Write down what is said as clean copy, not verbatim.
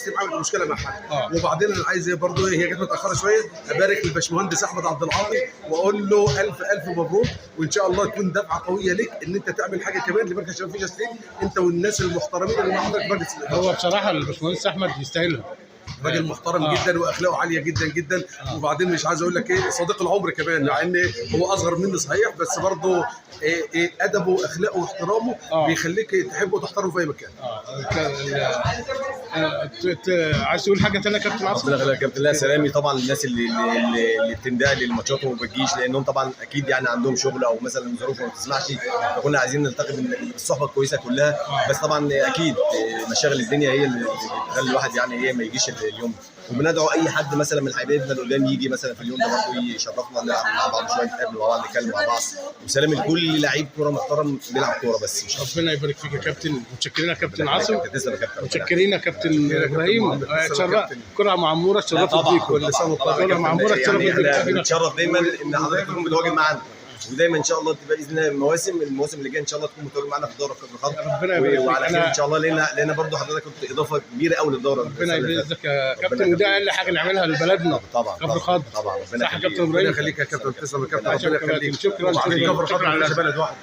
تسليم عملت مشكله مع حد. وبعدين انا عايز برضه، هي جت متاخره شويه، ابارك للباشمهندس احمد عبد العاطي واقول له الف الف مبروك، وان شاء الله تكون دفعه قويه لك ان انت تعمل حاجه كمان لمركز شباب فيجا ستيل، انت والناس المحترمين اللي مع حضرتك في مجلس الاداره. هو بصراحه الباشمهندس احمد يستاهلها، راجل محترم جدا واخلاقه عاليه جدا جدا. وبعدين مش عايز اقول لك ايه، صديق العمر كمان، مع ان هو اصغر مني صحيح، بس برضه ادبه واخلاقه واحترامه بيخليك تحبه وتحترمه في اي مكان. عايز تقول حاجه ثانيه يا كابتن عاصم؟ ربنا يخليك يا كابتن. لا، سلامي طبعا للناس اللي بتندهى للماتشات وما بتجيش، لانهم طبعا اكيد يعني عندهم شغل او مثلا ظروفهم ما بتسمحش، فكنا عايزين نلتقي بالصحبه الكويسه كلها. بس طبعا اكيد مشاغل الدنيا هي اللي بتخلي الواحد يعني ايه ما يجيش اليوم. وبندعو اي حد مثلا من حبايبنا اللي قدام يجي مثلا في اليوم ده برضه يشرفنا، نلعب مع بعض شويه، نتقابل مع بعض، نتكلم مع بعض. وسلام لكل لعيب كوره محترم بيلعب كوره بس. مش ربنا يبارك فيك يا كابتن، متشكرين يا كابتن عاصم، تسلم يا كابتن، متشكرين يا كابتن ابراهيم. كره معموره اتشرفت بيك، كل سنه وانت كره معموره اتشرفت بيك. بنتشرف دايما ان حضرتك تكون متواجد معانا، ودايما ان شاء الله تبقى باذن الله المواسم اللي جايه ان شاء الله تكون متواجد معانا في الدوره في كفر خاطر، وعلى خير ان شاء الله، لان برضه حضرتك كنت اضافه كبيره قوي للدوره. ربنا يعزك يا كابتن، وده اقل حاجه نعملها لبلدنا طبعا كفر خاطر. طبعا صح يا كابتن ابراهيم؟ ربنا يخليك يا كابتن، تسلم يا كابتن، ربنا يخليك. شكرا كفر خاطر على بلد واحد.